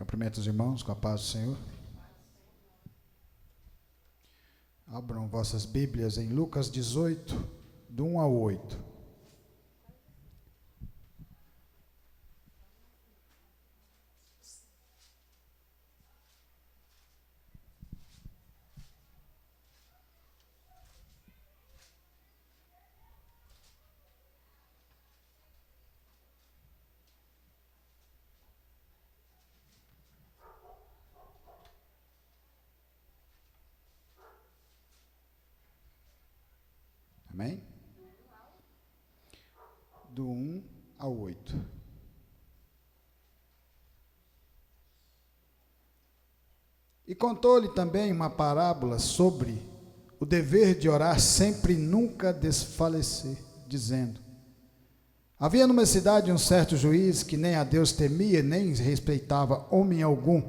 Cumprimento os irmãos com a paz do Senhor. Abram vossas Bíblias em Lucas 18, do 1 ao 8. Amém? Do 1 ao 8. E contou-lhe também uma parábola sobre o dever de orar sempre e nunca desfalecer, dizendo: havia numa cidade um certo juiz que nem a Deus temia, nem respeitava homem algum.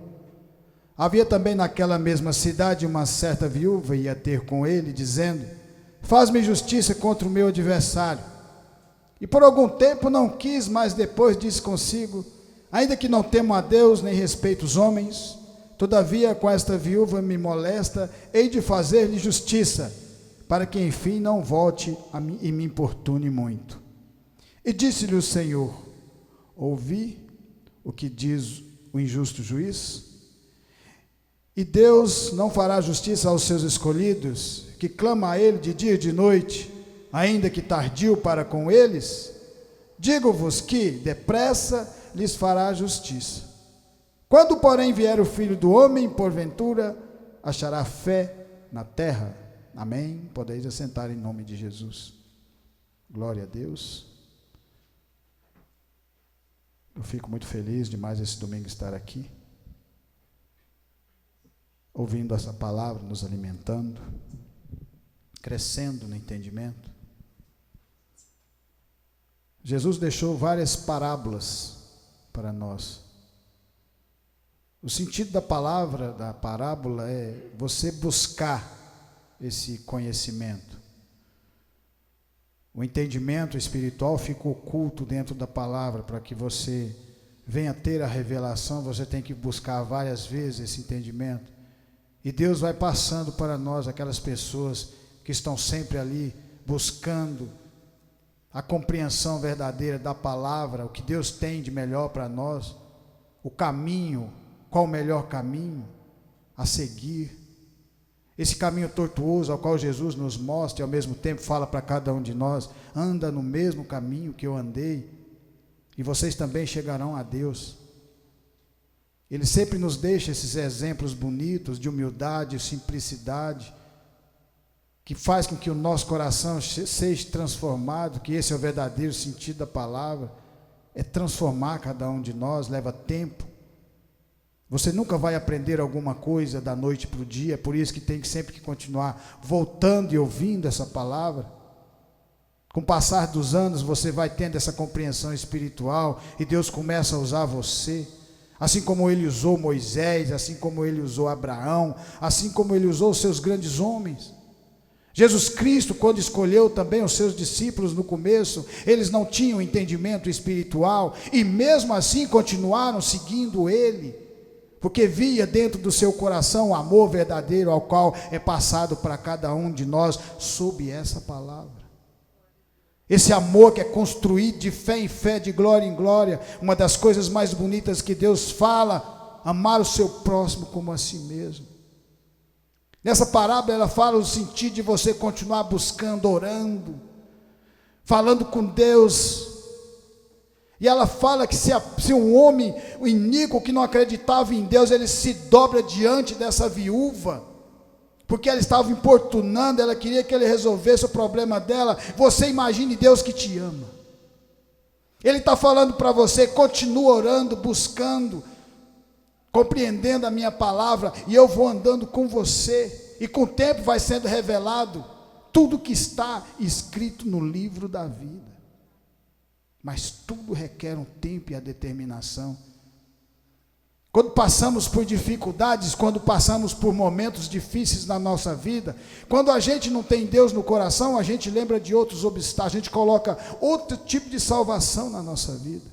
Havia também naquela mesma cidade uma certa viúva, ia ter com ele, dizendo: faz-me justiça contra o meu adversário. E por algum tempo não quis, mas depois disse consigo: ainda que não temo a Deus, nem respeito os homens, todavia com esta viúva me molesta, hei de fazer-lhe justiça, para que enfim não volte a mim e me importune muito. E disse-lhe o Senhor: ouvi o que diz o injusto juiz? E Deus não fará justiça aos seus escolhidos, que clama a ele de dia e de noite, ainda que tardio para com eles? Digo-vos que depressa lhes fará justiça. Quando, porém, vier o Filho do Homem, porventura achará fé na terra? Amém? Podeis assentar em nome de Jesus. Glória a Deus. Eu fico muito feliz de mais esse domingo estar aqui, ouvindo essa palavra, nos alimentando, crescendo no entendimento. Jesus deixou várias parábolas para nós. O sentido da palavra, da parábola, é você buscar esse conhecimento. O entendimento espiritual fica oculto dentro da palavra. Para que você venha ter a revelação, você tem que buscar várias vezes esse entendimento. E Deus vai passando para nós, aquelas pessoas que estão sempre ali buscando a compreensão verdadeira da palavra, o que Deus tem de melhor para nós, o caminho, qual o melhor caminho a seguir, esse caminho tortuoso ao qual Jesus nos mostra e ao mesmo tempo fala para cada um de nós: anda no mesmo caminho que eu andei e vocês também chegarão a Deus. Ele sempre nos deixa esses exemplos bonitos de humildade e simplicidade, que faz com que o nosso coração seja transformado, que esse é o verdadeiro sentido da palavra, é transformar cada um de nós, leva tempo. Você nunca vai aprender alguma coisa da noite para o dia, por isso que tem que sempre continuar voltando e ouvindo essa palavra. Com o passar dos anos, você vai tendo essa compreensão espiritual, e Deus começa a usar você. Assim como ele usou Moisés, assim como ele usou Abraão, assim como ele usou os seus grandes homens. Jesus Cristo, quando escolheu também os seus discípulos no começo, eles não tinham entendimento espiritual, e mesmo assim continuaram seguindo ele, porque via dentro do seu coração o amor verdadeiro ao qual é passado para cada um de nós, sob essa palavra. Esse amor que é construído de fé em fé, de glória em glória. Uma das coisas mais bonitas que Deus fala: amar o seu próximo como a si mesmo. Nessa parábola ela fala o sentido de você continuar buscando, orando, falando com Deus. E ela fala que se um homem, o iníquo que não acreditava em Deus, ele se dobra diante dessa viúva, porque ela estava importunando, ela queria que ele resolvesse o problema dela. Você imagine Deus que te ama. Ele está falando para você: continua orando, buscando, compreendendo a minha palavra, e eu vou andando com você, e com o tempo vai sendo revelado tudo que está escrito no livro da vida. Mas tudo requer um tempo e a determinação. Quando passamos por dificuldades, quando passamos por momentos difíceis na nossa vida, quando a gente não tem Deus no coração, a gente lembra de outros obstáculos, a gente coloca outro tipo de salvação na nossa vida.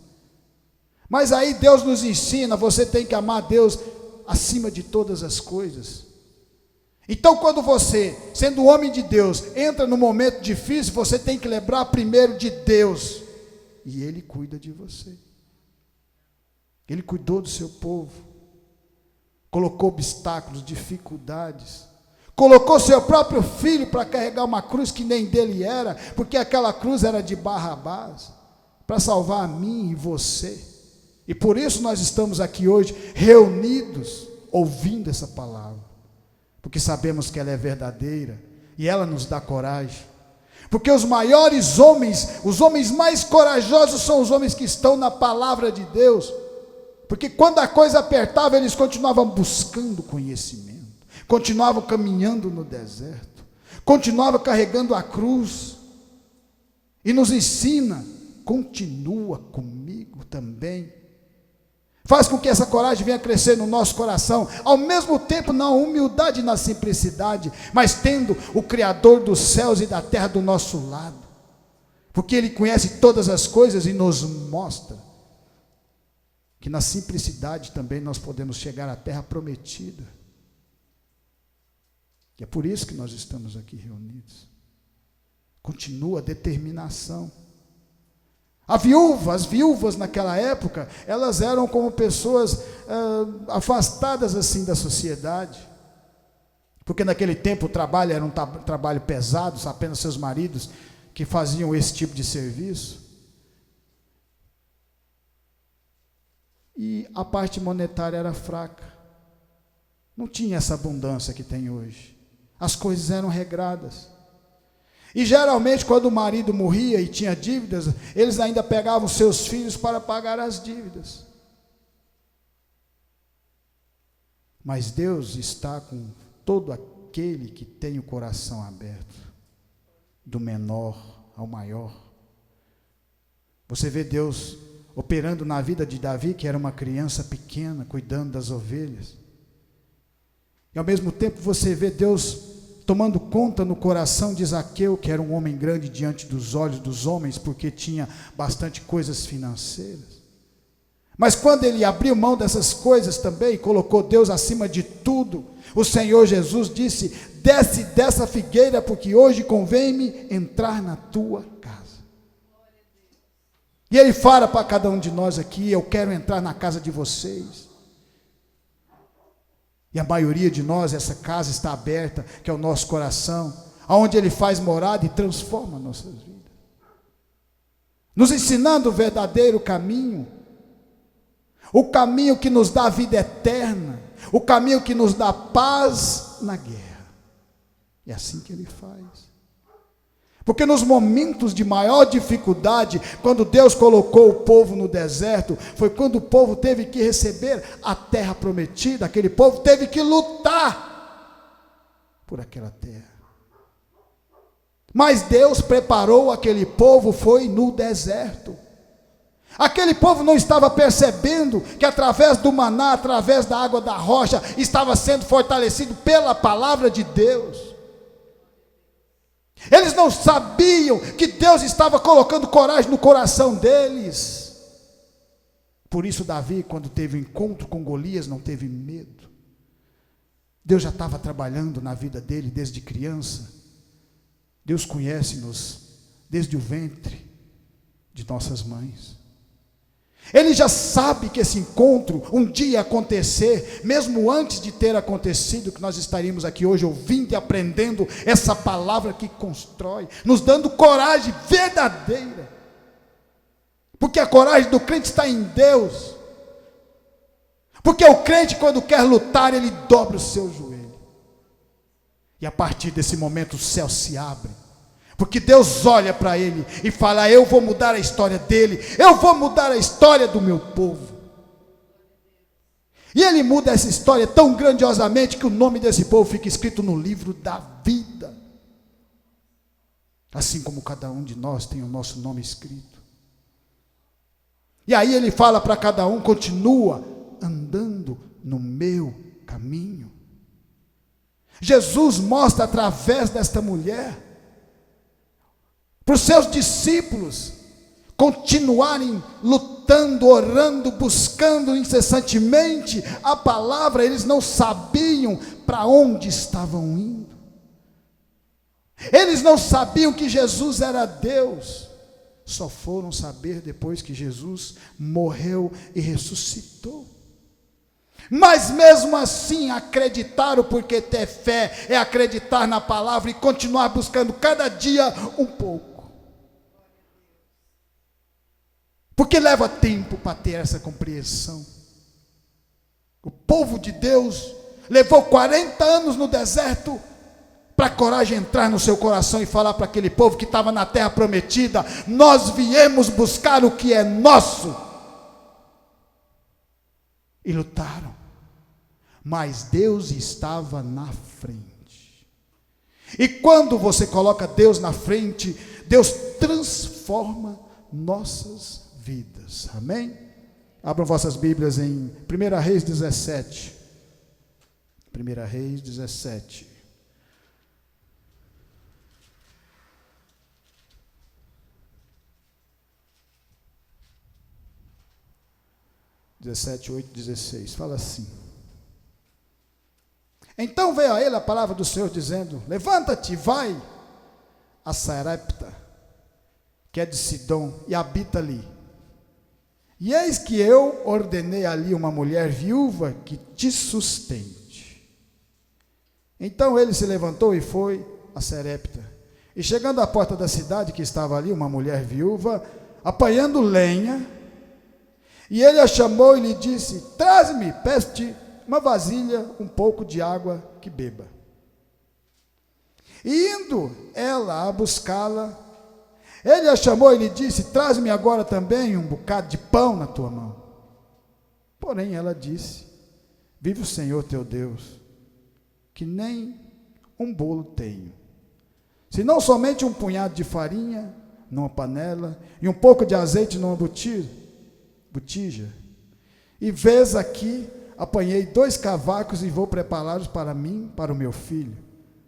Mas aí Deus nos ensina, você tem que amar Deus acima de todas as coisas. Então, quando você, sendo homem de Deus, entra num momento difícil, você tem que lembrar primeiro de Deus, e Ele cuida de você. Ele cuidou do seu povo, colocou obstáculos, dificuldades, colocou seu próprio filho para carregar uma cruz que nem dele era, porque aquela cruz era de Barrabás, para salvar a mim e você. E por isso nós estamos aqui hoje, reunidos, ouvindo essa palavra, porque sabemos que ela é verdadeira, e ela nos dá coragem, porque os maiores homens, os homens mais corajosos são os homens que estão na palavra de Deus, porque quando a coisa apertava, eles continuavam buscando conhecimento, continuavam caminhando no deserto, continuavam carregando a cruz, e nos ensina, continua comigo também, faz com que essa coragem venha crescer no nosso coração, ao mesmo tempo na humildade e na simplicidade, mas tendo o Criador dos céus e da terra do nosso lado, porque Ele conhece todas as coisas e nos mostra que na simplicidade também nós podemos chegar à terra prometida. E é por isso que nós estamos aqui reunidos. Continua a determinação. As viúvas naquela época, elas eram como pessoas afastadas assim da sociedade, porque naquele tempo o trabalho era um trabalho pesado, apenas seus maridos que faziam esse tipo de serviço, e a parte monetária era fraca, não tinha essa abundância que tem hoje, as coisas eram regradas. E geralmente quando o marido morria e tinha dívidas, eles ainda pegavam seus filhos para pagar as dívidas. Mas Deus está com todo aquele que tem o coração aberto, do menor ao maior. Você vê Deus operando na vida de Davi, que era uma criança pequena, cuidando das ovelhas. E ao mesmo tempo você vê Deus tomando conta no coração de Zaqueu, que era um homem grande diante dos olhos dos homens, porque tinha bastante coisas financeiras. Mas quando ele abriu mão dessas coisas também, e colocou Deus acima de tudo, o Senhor Jesus disse: desce dessa figueira, porque hoje convém-me entrar na tua casa. E Ele fala para cada um de nós aqui: eu quero entrar na casa de vocês. E a maioria de nós, essa casa está aberta, que é o nosso coração, onde Ele faz morada e transforma nossas vidas, nos ensinando o verdadeiro caminho, o caminho que nos dá a vida eterna, o caminho que nos dá paz na guerra. É assim que Ele faz. Porque nos momentos de maior dificuldade, quando Deus colocou o povo no deserto, foi quando o povo teve que receber a terra prometida, aquele povo teve que lutar por aquela terra. Mas Deus preparou aquele povo, foi no deserto. Aquele povo não estava percebendo que através do maná, através da água da rocha, estava sendo fortalecido pela palavra de Deus. Eles não sabiam que Deus estava colocando coragem no coração deles. Por isso Davi, quando teve o encontro com Golias, não teve medo. Deus já estava trabalhando na vida dele desde criança. Deus conhece-nos desde o ventre de nossas mães. Ele já sabe que esse encontro um dia ia acontecer, mesmo antes de ter acontecido, que nós estaríamos aqui hoje ouvindo e aprendendo essa palavra que constrói, nos dando coragem verdadeira, porque a coragem do crente está em Deus, porque o crente, quando quer lutar, ele dobra o seu joelho, e a partir desse momento o céu se abre, porque Deus olha para ele e fala: eu vou mudar a história dele, eu vou mudar a história do meu povo. E Ele muda essa história tão grandiosamente que o nome desse povo fica escrito no livro da vida. Assim como cada um de nós tem o nosso nome escrito. E aí Ele fala para cada um: continua andando no meu caminho. Jesus mostra através desta mulher para os seus discípulos continuarem lutando, orando, buscando incessantemente a palavra. Eles não sabiam para onde estavam indo. Eles não sabiam que Jesus era Deus. Só foram saber depois que Jesus morreu e ressuscitou. Mas mesmo assim acreditaram, porque ter fé é acreditar na palavra e continuar buscando cada dia um pouco. Porque leva tempo para ter essa compreensão. O povo de Deus levou 40 anos no deserto para a coragem entrar no seu coração e falar para aquele povo que estava na terra prometida: nós viemos buscar o que é nosso. E lutaram, mas Deus estava na frente. E quando você coloca Deus na frente, Deus transforma nossas vidas. Amém? Abram vossas Bíblias em 1 Reis 17. 1 Reis 17. (17, 8, 16) fala assim: então veio a ele a palavra do Senhor dizendo: levanta-te e vai a Sarepta, que é de Sidom, e habita ali. E eis que eu ordenei ali uma mulher viúva que te sustente. Então ele se levantou e foi a Sarepta. E chegando à porta da cidade, que estava ali uma mulher viúva, apanhando lenha, e ele a chamou e lhe disse: traze-me, peço-te uma vasilha, um pouco de água que beba. E indo ela a buscá-la, ele a chamou e lhe disse: traze-me agora também um bocado de pão na tua mão. Porém ela disse: vive o Senhor teu Deus, que nem um bolo tenho, senão somente um punhado de farinha numa panela e um pouco de azeite numa botija. E vês aqui, apanhei 2 cavacos e vou prepará-los para mim, para o meu filho,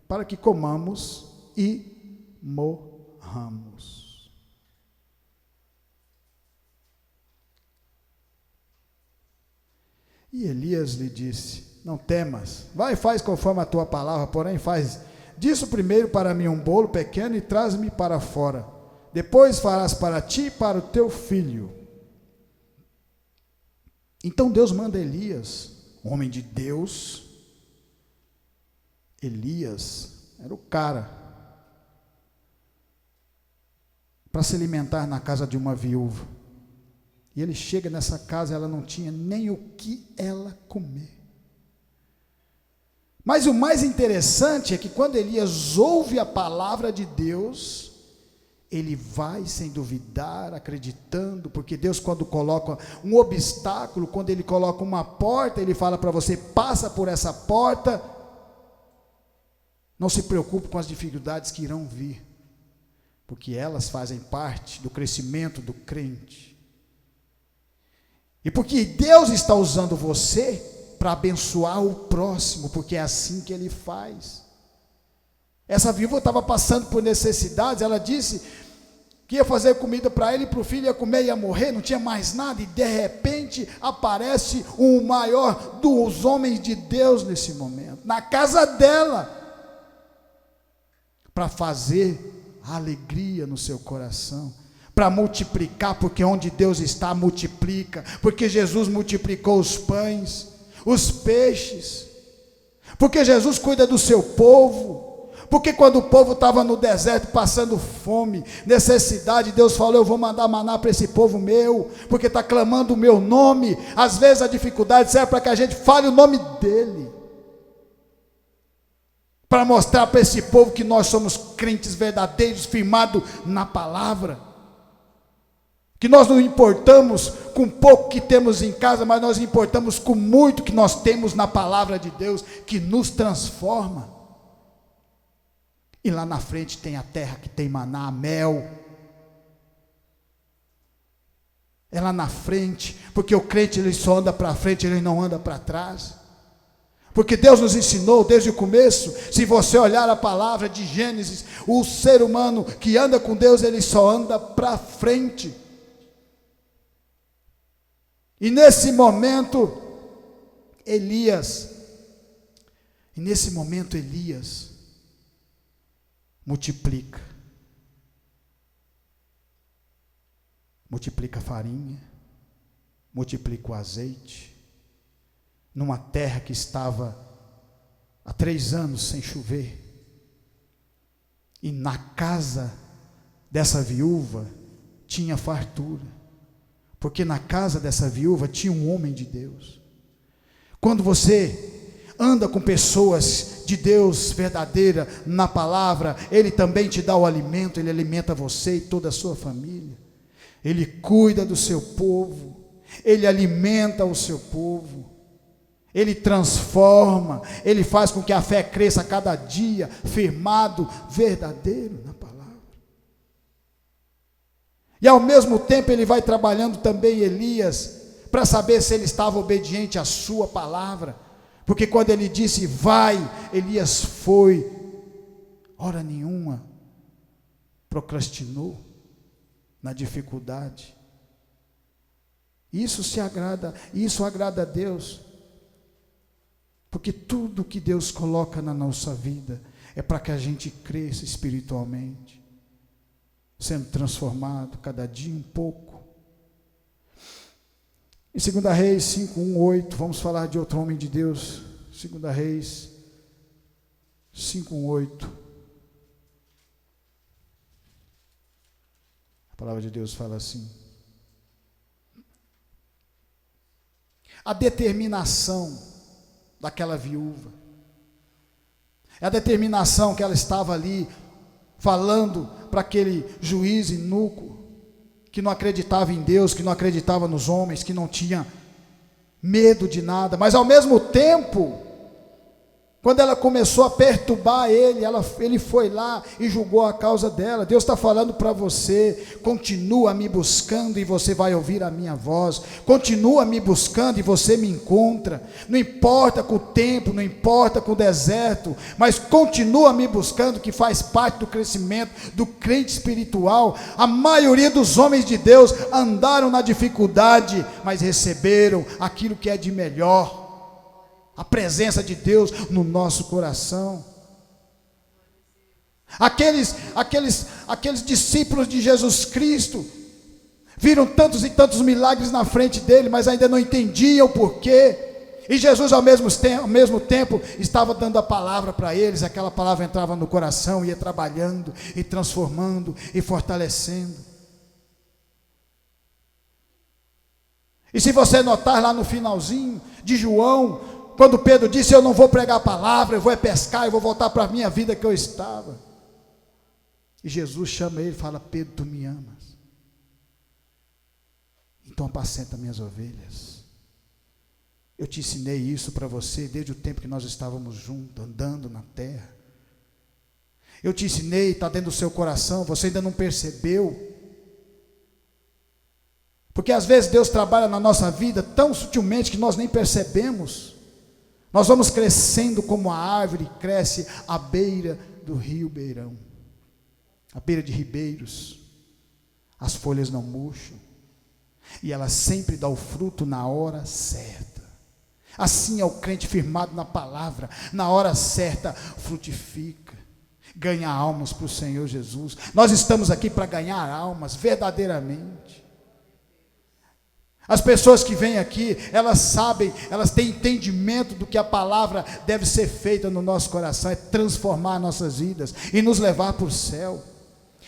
para que comamos e morramos. E Elias lhe disse: não temas, vai e faz conforme a tua palavra, porém faz disso primeiro para mim um bolo pequeno e traz-me para fora, depois farás para ti e para o teu filho. Então Deus manda Elias, homem de Deus. Elias era o cara para se alimentar na casa de uma viúva. E ele chega nessa casa, ela não tinha nem o que ela comer. Mas o mais interessante é que quando Elias ouve a palavra de Deus, ele vai sem duvidar, acreditando, porque Deus, quando coloca um obstáculo, quando ele coloca uma porta, ele fala para você: passa por essa porta. Não se preocupe com as dificuldades que irão vir, porque elas fazem parte do crescimento do crente. E porque Deus está usando você para abençoar o próximo, porque é assim que ele faz. Essa viúva estava passando por necessidades, ela disse que ia fazer comida para ele e para o filho, ia comer e ia morrer, não tinha mais nada, e de repente aparece o maior dos homens de Deus nesse momento, na casa dela, para fazer alegria no seu coração, para multiplicar, porque onde Deus está, multiplica, porque Jesus multiplicou os pães, os peixes, porque Jesus cuida do seu povo. Porque quando o povo estava no deserto passando fome, necessidade, Deus falou: eu vou mandar maná para esse povo meu, porque está clamando o meu nome. Às vezes a dificuldade serve para que a gente fale o nome dele, para mostrar para esse povo que nós somos crentes verdadeiros, firmados na palavra, que nós não importamos com pouco que temos em casa, mas nós importamos com muito que nós temos na palavra de Deus, que nos transforma. E lá na frente tem a terra que tem maná, mel. É lá na frente, porque o crente ele só anda para frente, ele não anda para trás. Porque Deus nos ensinou desde o começo, se você olhar a palavra de Gênesis, o ser humano que anda com Deus, ele só anda para frente. E nesse momento, Elias multiplica a farinha, multiplica o azeite, numa terra que estava há 3 anos sem chover, e na casa dessa viúva tinha fartura, porque na casa dessa viúva tinha um homem de Deus. Quando você anda com pessoas de Deus verdadeira na palavra, Ele também te dá o alimento, Ele alimenta você e toda a sua família. Ele cuida do seu povo, Ele alimenta o seu povo, Ele transforma, Ele faz com que a fé cresça a cada dia, firmado, verdadeiro na palavra. E ao mesmo tempo Ele vai trabalhando também Elias, para saber se ele estava obediente à sua palavra, porque quando ele disse vai, Elias foi, hora nenhuma procrastinou na dificuldade. Isso agrada a Deus, porque tudo que Deus coloca na nossa vida é para que a gente cresça espiritualmente, sendo transformado cada dia um pouco. Em 2 Reis 5:1-8, vamos falar de outro homem de Deus. 2 Reis 5:1-8. A palavra de Deus fala assim: a determinação daquela viúva, é a determinação que ela estava ali falando para aquele juiz inúquo, que não acreditava em Deus, que não acreditava nos homens, que não tinha medo de nada, mas ao mesmo tempo, quando ela começou a perturbar ele foi lá e julgou a causa dela. Deus está falando para você: continua me buscando e você vai ouvir a minha voz, continua me buscando e você me encontra, não importa com o tempo, não importa com o deserto, mas continua me buscando, que faz parte do crescimento do crente espiritual. A maioria dos homens de Deus andaram na dificuldade, mas receberam aquilo que é de melhor, a presença de Deus no nosso coração. Aqueles discípulos de Jesus Cristo viram tantos e tantos milagres na frente dele, mas ainda não entendiam o porquê. E Jesus ao mesmo tempo estava dando a palavra para eles. Aquela palavra entrava no coração, ia trabalhando e transformando e fortalecendo. E se você notar lá no finalzinho de João, quando Pedro disse: eu não vou pregar a palavra, eu vou pescar, eu vou voltar para a minha vida que eu estava. E Jesus chama ele e fala: Pedro, tu me amas? Então apacenta minhas ovelhas. Eu te ensinei isso para você desde o tempo que nós estávamos juntos, andando na terra. Eu te ensinei, está dentro do seu coração, você ainda não percebeu. Porque às vezes Deus trabalha na nossa vida tão sutilmente que nós nem percebemos. Nós vamos crescendo como a árvore cresce à beira do rio Beirão, à beira de ribeiros. As folhas não murcham e ela sempre dá o fruto na hora certa. Assim é o crente firmado na palavra, na hora certa frutifica, ganha almas para o Senhor Jesus. Nós estamos aqui para ganhar almas verdadeiramente. As pessoas que vêm aqui, elas sabem, elas têm entendimento do que a palavra deve ser feita no nosso coração, é transformar nossas vidas e nos levar para o céu.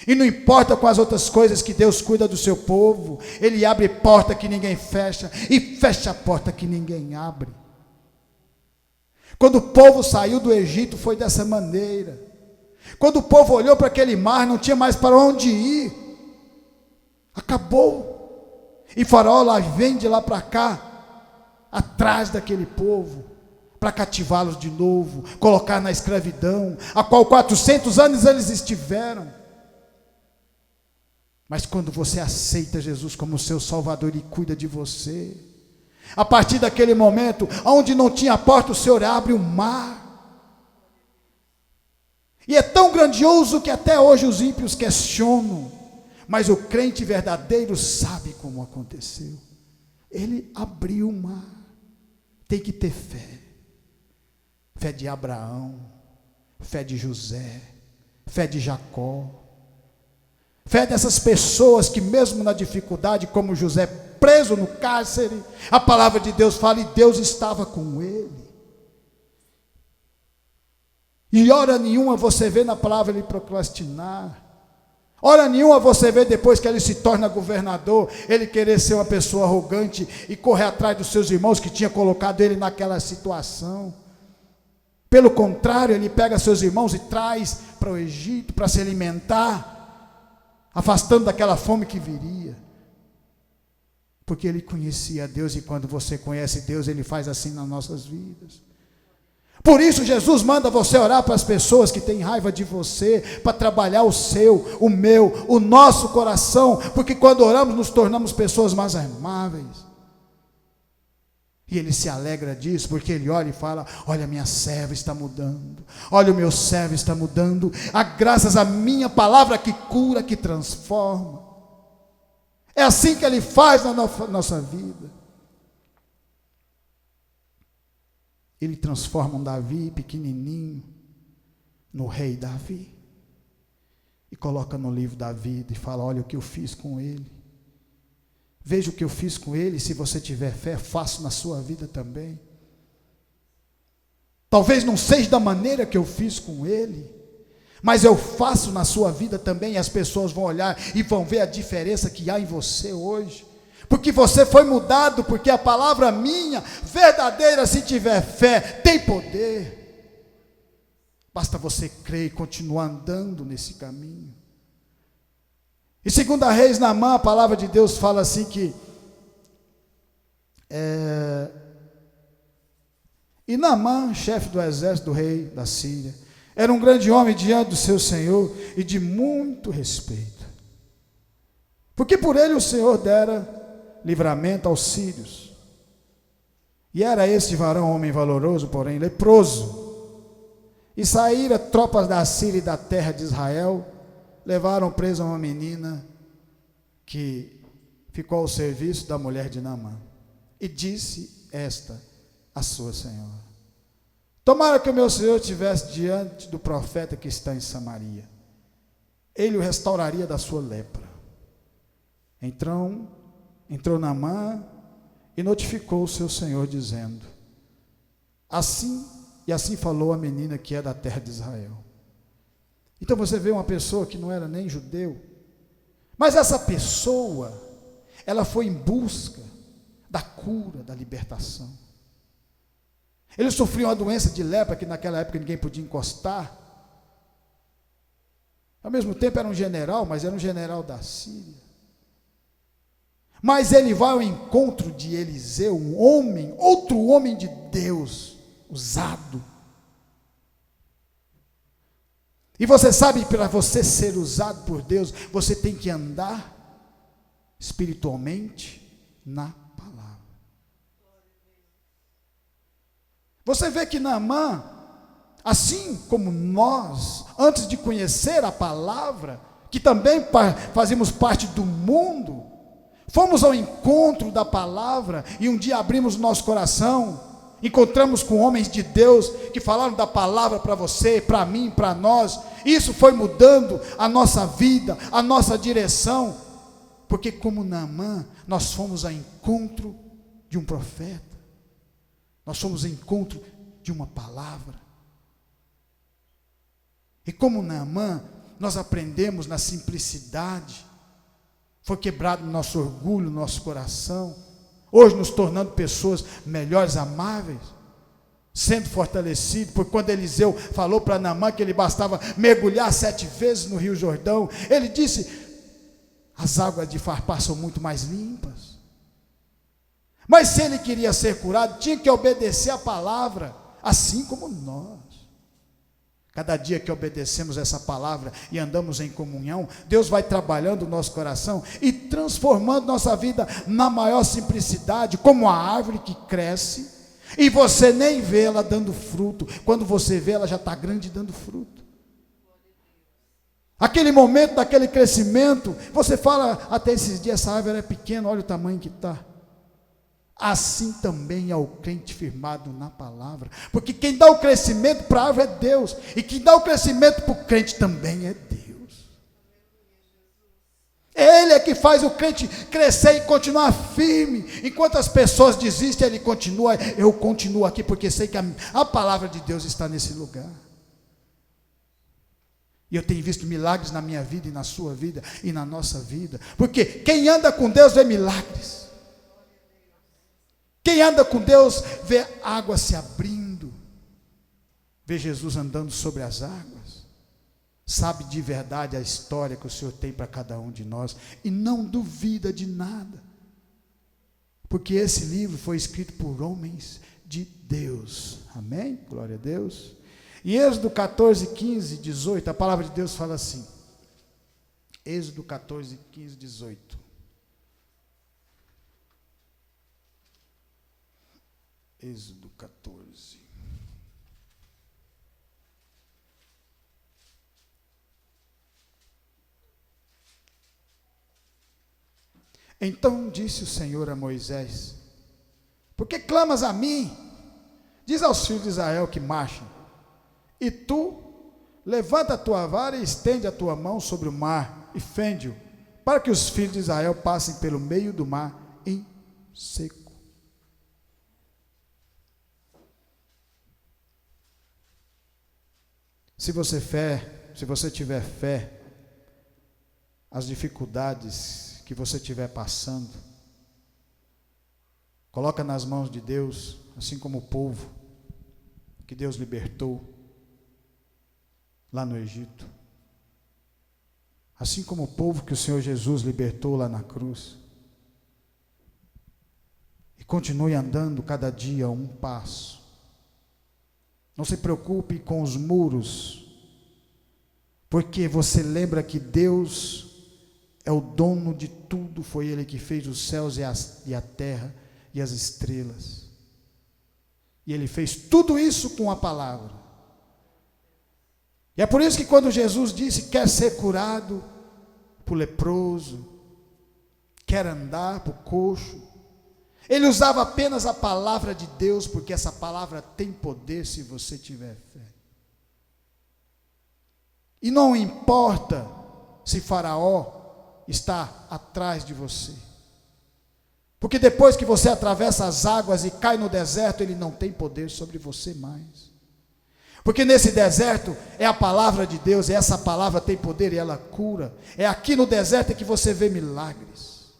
E não importa com as outras coisas que Deus cuida do seu povo, Ele abre porta que ninguém fecha e fecha a porta que ninguém abre. Quando o povo saiu do Egito foi dessa maneira. Quando o povo olhou para aquele mar, não tinha mais para onde ir, acabou. E Faraó lá vem de lá para cá, atrás daquele povo, para cativá-los de novo, colocar na escravidão, a qual 400 anos eles estiveram. Mas quando você aceita Jesus como seu Salvador, Ele cuida de você. A partir daquele momento, onde não tinha porta, o Senhor abre o mar. E é tão grandioso que até hoje os ímpios questionam. Mas o crente verdadeiro sabe como aconteceu. Ele abriu o mar. Tem que ter fé. Fé de Abraão, fé de José, fé de Jacó. Fé dessas pessoas que mesmo na dificuldade, como José preso no cárcere, a palavra de Deus fala, e Deus estava com ele. E hora nenhuma você vê na palavra ele procrastinar. Hora nenhuma você vê depois que ele se torna governador, ele querer ser uma pessoa arrogante e correr atrás dos seus irmãos que tinham colocado ele naquela situação. Pelo contrário, ele pega seus irmãos e traz para o Egito para se alimentar, afastando daquela fome que viria. Porque ele conhecia Deus, e quando você conhece Deus, ele faz assim nas nossas vidas. Por isso Jesus manda você orar para as pessoas que têm raiva de você, para trabalhar o seu, o meu, o nosso coração, porque quando oramos nos tornamos pessoas mais amáveis. E ele se alegra disso, porque ele olha e fala, olha, minha serva está mudando, olha, o meu servo está mudando, graças à minha palavra que cura, que transforma. É assim que ele faz na nossa vida. Ele transforma um Davi pequenininho no rei Davi. E coloca no livro da vida e fala, olha o que eu fiz com ele. Veja o que eu fiz com ele, se você tiver fé, faço na sua vida também. Talvez não seja da maneira que eu fiz com ele, mas eu faço na sua vida também, e as pessoas vão olhar e vão ver a diferença que há em você hoje. Porque você foi mudado, porque a palavra minha, verdadeira, se tiver fé, tem poder. Basta você crer e continuar andando nesse caminho. E 2 Reis, Naamã, a palavra de Deus fala assim que e Naamã, chefe do exército do rei da Síria, era um grande homem diante do seu Senhor e de muito respeito, porque por ele o Senhor dera livramento aos sírios. E era este varão homem valoroso, porém leproso. E saíram tropas da Síria e da terra de Israel, levaram presa uma menina que ficou ao serviço da mulher de Naamã. E disse esta a sua senhora: tomara que o meu senhor estivesse diante do profeta que está em Samaria, ele o restauraria da sua lepra. Entrou Naamã e notificou o seu senhor, dizendo: assim falou a menina que é da terra de Israel. Então você vê uma pessoa que não era nem judeu, mas essa pessoa, ela foi em busca da cura, da libertação. Ele sofreu uma doença de lepra que naquela época ninguém podia encostar. Ao mesmo tempo era um general, mas era um general da Síria. Mas ele vai ao encontro de Eliseu, um homem, outro homem de Deus, usado. E você sabe, para você ser usado por Deus, você tem que andar espiritualmente na palavra. Você vê que Naamã, assim como nós, antes de conhecer a palavra, que também fazemos parte do mundo, fomos ao encontro da palavra e um dia abrimos o nosso coração, encontramos com homens de Deus que falaram da palavra para você, para mim, para nós. Isso foi mudando a nossa vida, a nossa direção, porque como Naamã, nós fomos ao encontro de um profeta, nós fomos ao encontro de uma palavra. E como Naamã, nós aprendemos na simplicidade, foi quebrado o nosso orgulho, nosso coração, hoje nos tornando pessoas melhores, amáveis, sendo fortalecido, porque quando Eliseu falou para Naamã que ele bastava mergulhar 7 vezes no Rio Jordão, ele disse: as águas de Farpar são muito mais limpas. Mas se ele queria ser curado, tinha que obedecer a palavra, assim como nós. Cada dia que obedecemos essa palavra e andamos em comunhão, Deus vai trabalhando o nosso coração e transformando nossa vida na maior simplicidade, como a árvore que cresce e você nem vê ela dando fruto. Quando você vê, ela já está grande dando fruto. Aquele momento daquele crescimento, você fala, até esses dias essa árvore é pequena, olha o tamanho que está. assim também é o crente firmado na palavra. Porque quem dá o crescimento para a árvore é Deus, e quem dá o crescimento para o crente também é Deus. Ele é que faz o crente crescer e continuar firme. Enquanto as pessoas desistem, ele continua. Eu continuo aqui porque sei que a palavra de Deus está nesse lugar. E eu tenho visto milagres na minha vida e na sua vida e na nossa vida. Porque quem anda com Deus vê milagres. Quem anda com Deus vê água se abrindo. Vê Jesus andando sobre as águas. Sabe de verdade a história que o Senhor tem para cada um de nós. E não duvida de nada. Porque esse livro foi escrito por homens de Deus. Amém? Glória a Deus. Em Êxodo 14, 15, 18, a palavra de Deus fala assim. Êxodo 14, 15, 18. Êxodo 14. Então disse o Senhor a Moisés: por que clamas a mim? Diz aos filhos de Israel que marchem. E tu, levanta a tua vara e estende a tua mão sobre o mar e fende-o, para que os filhos de Israel passem pelo meio do mar em seco. Se você tiver fé, as dificuldades que você estiver passando, coloca nas mãos de Deus, assim como o povo que Deus libertou lá no Egito, assim como o povo que o Senhor Jesus libertou lá na cruz, e continue andando cada dia um passo. Não se preocupe com os muros, porque você lembra que Deus é o dono de tudo, foi Ele que fez os céus e a terra e as estrelas. E Ele fez tudo isso com a palavra. E é por isso que quando Jesus disse, quer ser curado para o leproso, quer andar para o coxo, Ele usava apenas a palavra de Deus, porque essa palavra tem poder se você tiver fé. E não importa se Faraó está atrás de você, porque depois que você atravessa as águas e cai no deserto, ele não tem poder sobre você mais, porque nesse deserto é a palavra de Deus, e essa palavra tem poder e ela cura. É aqui no deserto que você vê milagres,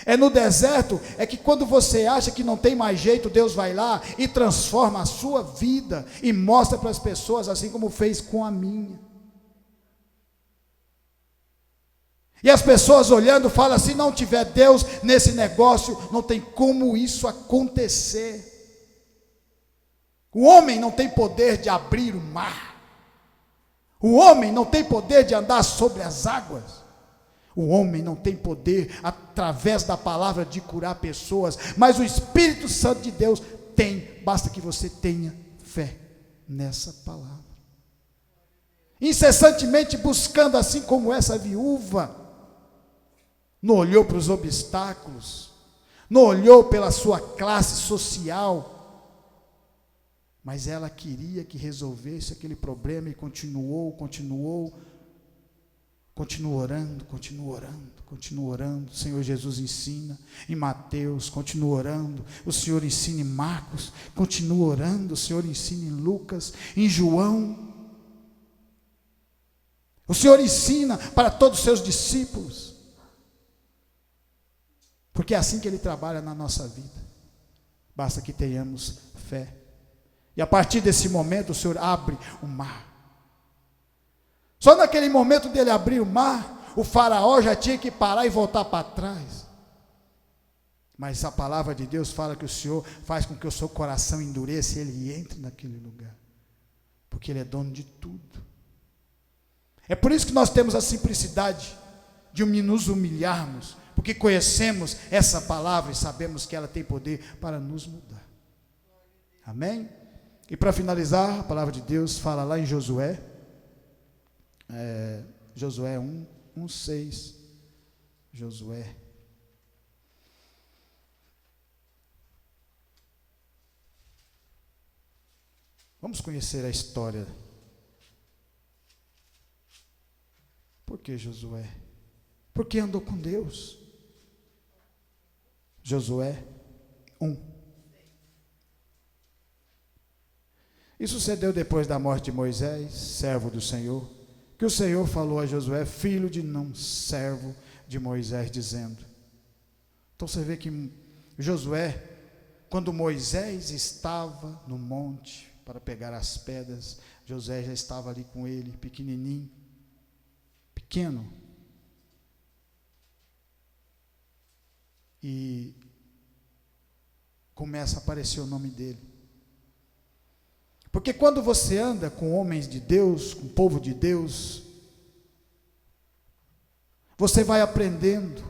é no deserto é que quando você acha que não tem mais jeito, Deus vai lá e transforma a sua vida e mostra para as pessoas, assim como fez com a minha. E as pessoas olhando falam, se não tiver Deus nesse negócio, não tem como isso acontecer. O homem não tem poder de abrir o mar. O homem não tem poder de andar sobre as águas. O homem não tem poder, através da palavra, de curar pessoas. Mas o Espírito Santo de Deus tem, basta que você tenha fé nessa palavra. Incessantemente buscando, assim como essa viúva, não olhou para os obstáculos, não olhou pela sua classe social, mas ela queria que resolvesse aquele problema e continuou orando. O Senhor Jesus ensina em Mateus, continua orando. O Senhor ensina em Marcos, continua orando. O Senhor ensina em Lucas, em João. O Senhor ensina para todos os seus discípulos, porque é assim que Ele trabalha na nossa vida. Basta que tenhamos fé. E a partir desse momento o Senhor abre o mar. Só naquele momento dele abrir o mar, o faraó já tinha que parar e voltar para trás. Mas a palavra de Deus fala que o Senhor faz com que o seu coração endureça e ele entre naquele lugar, porque Ele é dono de tudo. É por isso que nós temos a simplicidade de nos humilharmos, porque conhecemos essa palavra e sabemos que ela tem poder para nos mudar. Amém? E para finalizar, a palavra de Deus fala lá em Josué, Josué 1:6. Josué. Vamos conhecer a história. Por que Josué? Porque andou com Deus. Josué 1. E sucedeu depois da morte de Moisés, servo do Senhor, que o Senhor falou a Josué, filho de Num, servo de Moisés, dizendo. Então você vê que Josué, quando Moisés estava no monte para pegar as pedras, Josué já estava ali com ele, pequenininho, pequeno. E começa a aparecer o nome dele. Porque quando você anda com homens de Deus, com o povo de Deus, você vai aprendendo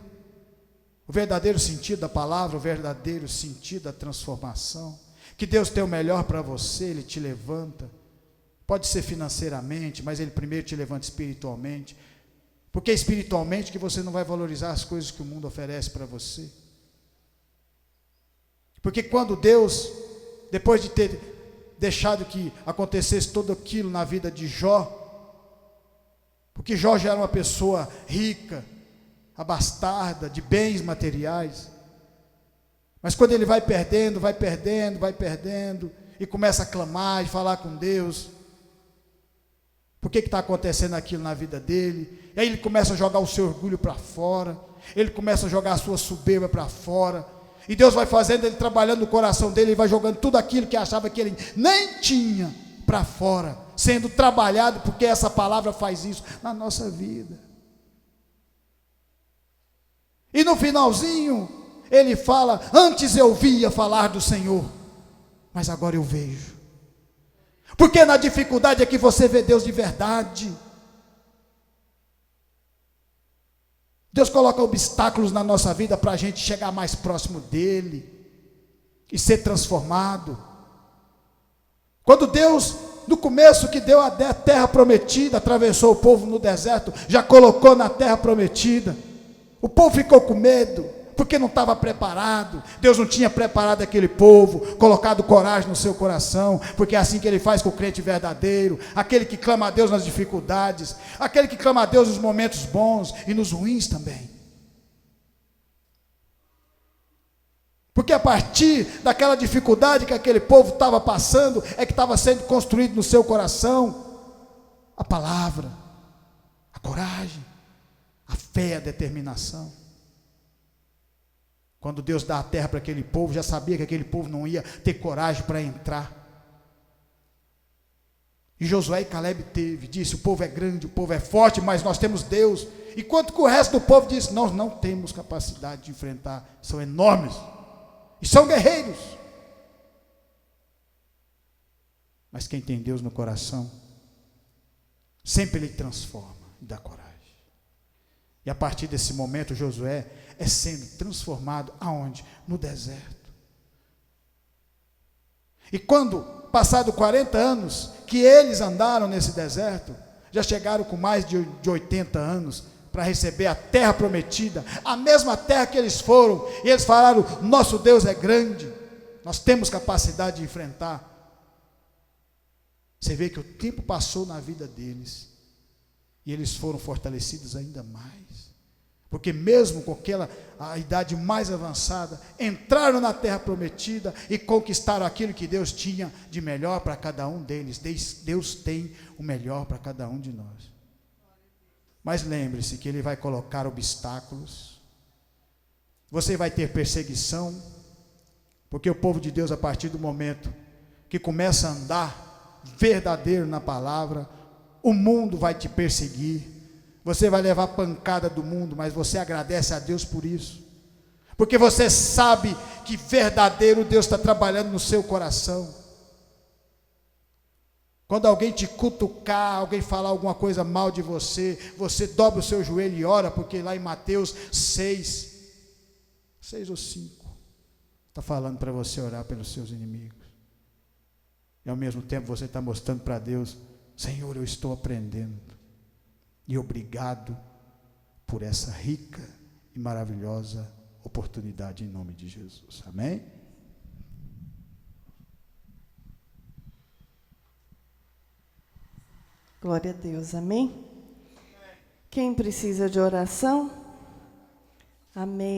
o verdadeiro sentido da palavra, o verdadeiro sentido da transformação, que Deus tem o melhor para você, Ele te levanta, pode ser financeiramente, mas Ele primeiro te levanta espiritualmente, porque é espiritualmente que você não vai valorizar as coisas que o mundo oferece para você. Porque quando Deus, depois de ter deixado que acontecesse tudo aquilo na vida de Jó, porque Jó já era uma pessoa rica, abastada, de bens materiais, mas quando ele vai perdendo, e começa a clamar e falar com Deus, por que está acontecendo aquilo na vida dele? E aí ele começa a jogar o seu orgulho para fora, ele começa a jogar a sua soberba para fora, e Deus vai fazendo, ele trabalhando no coração dele, ele vai jogando tudo aquilo que achava que ele nem tinha para fora, sendo trabalhado, porque essa palavra faz isso na nossa vida. E no finalzinho, ele fala, antes eu via falar do Senhor, mas agora eu vejo. Porque na dificuldade é que você vê Deus de verdade. Deus coloca obstáculos na nossa vida para a gente chegar mais próximo dEle e ser transformado. Quando Deus, no começo que deu a terra prometida, atravessou o povo no deserto, já colocou na terra prometida, o povo ficou com medo, porque não estava preparado. Deus não tinha preparado aquele povo, colocado coragem no seu coração, porque é assim que Ele faz com o crente verdadeiro, aquele que clama a Deus nas dificuldades, aquele que clama a Deus nos momentos bons e nos ruins também. Porque a partir daquela dificuldade que aquele povo estava passando, é que estava sendo construído no seu coração a palavra, a coragem, a fé, a determinação. Quando Deus dá a terra para aquele povo, já sabia que aquele povo não ia ter coragem para entrar. E Josué e Caleb disse, o povo é grande, o povo é forte, mas nós temos Deus. Enquanto que o resto do povo disse, nós não temos capacidade de enfrentar, são enormes, e são guerreiros. Mas quem tem Deus no coração, sempre Ele transforma e dá coragem. E a partir desse momento, Josué é sendo transformado aonde? No deserto. E quando, passado 40 anos, que eles andaram nesse deserto, já chegaram com mais de 80 anos, para receber a terra prometida, a mesma terra que eles foram, e eles falaram, nosso Deus é grande, nós temos capacidade de enfrentar. Você vê que o tempo passou na vida deles, e eles foram fortalecidos ainda mais. Porque mesmo com a idade mais avançada, entraram na terra prometida e conquistaram aquilo que Deus tinha de melhor para cada um deles. Deus tem o melhor para cada um de nós. Mas lembre-se que Ele vai colocar obstáculos, você vai ter perseguição, porque o povo de Deus, a partir do momento que começa a andar verdadeiro na palavra, o mundo vai te perseguir. Você vai levar pancada do mundo, mas você agradece a Deus por isso, porque você sabe que verdadeiro Deus está trabalhando no seu coração. Quando alguém te cutucar, alguém falar alguma coisa mal de você, você dobra o seu joelho e ora, porque lá em Mateus 6 ou 5, está falando para você orar pelos seus inimigos, e ao mesmo tempo você está mostrando para Deus, Senhor, eu estou aprendendo, e obrigado por essa rica e maravilhosa oportunidade em nome de Jesus. Amém? Glória a Deus, amém? Quem precisa de oração? Amém.